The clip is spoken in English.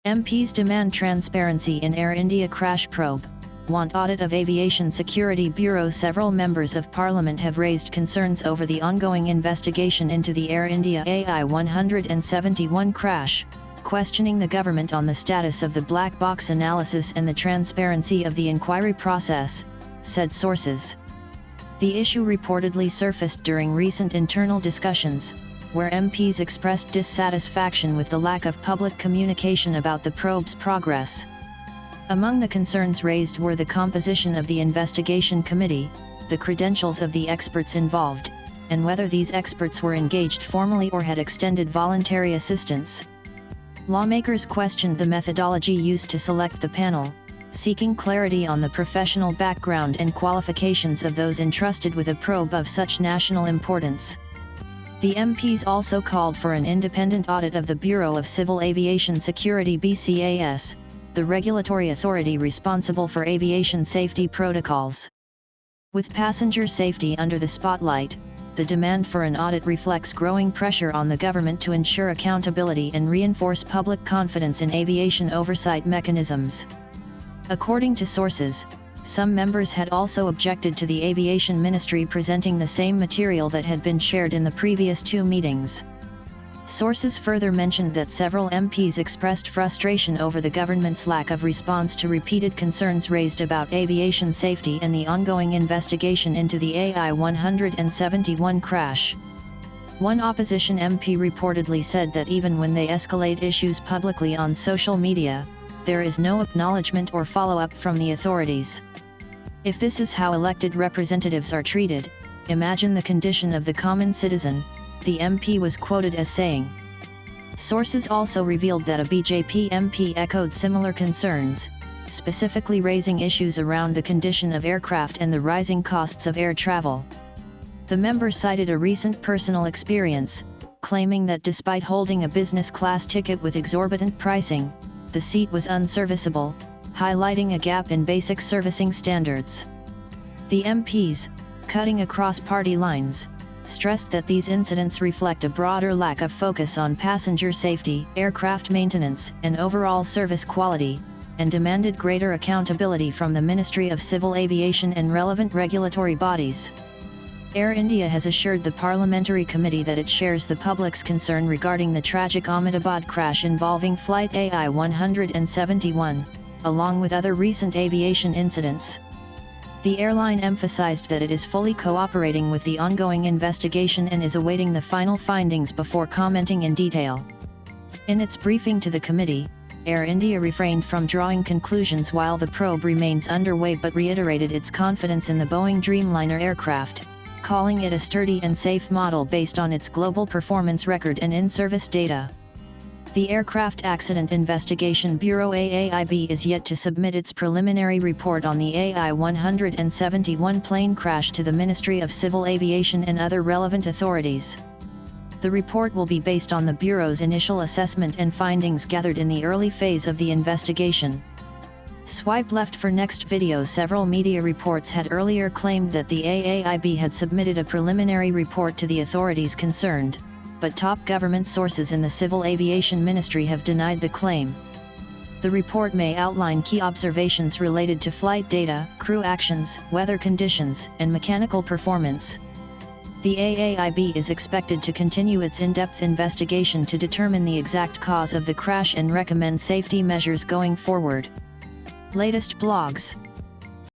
MPs demand transparency in Air India crash probe, want audit of Aviation Security Bureau. Several members of Parliament have raised concerns over the ongoing investigation into the Air India AI-171 crash, questioning the government on the status of the black box analysis and the transparency of the inquiry process, said sources. The issue reportedly surfaced during recent internal discussions, where MPs expressed dissatisfaction with the lack of public communication about the probe's progress. Among the concerns raised were the composition of the investigation committee, the credentials of the experts involved, and whether these experts were engaged formally or had extended voluntary assistance. Lawmakers questioned the methodology used to select the panel, seeking clarity on the professional background and qualifications of those entrusted with a probe of such national importance. The MPs also called for an independent audit of the Bureau of Civil Aviation Security (BCAS), the regulatory authority responsible for aviation safety protocols. With passenger safety under the spotlight, the demand for an audit reflects growing pressure on the government to ensure accountability and reinforce public confidence in aviation oversight mechanisms. According to sources, some members had also objected to the Aviation Ministry presenting the same material that had been shared in the previous two meetings. Sources further mentioned that several MPs expressed frustration over the government's lack of response to repeated concerns raised about aviation safety and the ongoing investigation into the AI-171 crash. One opposition MP reportedly said that even when they escalate issues publicly on social media, there is no acknowledgement or follow-up from the authorities. If this is how elected representatives are treated, imagine the condition of the common citizen, the MP was quoted as saying. Sources also revealed that a BJP MP echoed similar concerns, specifically raising issues around the condition of aircraft and the rising costs of air travel. The member cited a recent personal experience, claiming that despite holding a business class ticket with exorbitant pricing, the seat was unserviceable, highlighting a gap in basic servicing standards. The MPs, cutting across party lines, stressed that these incidents reflect a broader lack of focus on passenger safety, aircraft maintenance, and overall service quality, and demanded greater accountability from the Ministry of Civil Aviation and relevant regulatory bodies. Air India has assured the parliamentary committee that it shares the public's concern regarding the tragic Ahmedabad crash involving Flight AI-171, along with other recent aviation incidents. The airline emphasized that it is fully cooperating with the ongoing investigation and is awaiting the final findings before commenting in detail. In its briefing to the committee, Air India refrained from drawing conclusions while the probe remains underway but reiterated its confidence in the Boeing Dreamliner aircraft, calling it a sturdy and safe model based on its global performance record and in-service data. The Aircraft Accident Investigation Bureau (AAIB) is yet to submit its preliminary report on the AI-171 plane crash to the Ministry of Civil Aviation and other relevant authorities. The report will be based on the Bureau's initial assessment and findings gathered in the early phase of the investigation. Swipe left for next video. Several media reports had earlier claimed that the AAIB had submitted a preliminary report to the authorities concerned, but top government sources in the Civil Aviation Ministry have denied the claim. The report may outline key observations related to flight data, crew actions, weather conditions, and mechanical performance. The AAIB is expected to continue its in-depth investigation to determine the exact cause of the crash and recommend safety measures going forward. Latest blogs.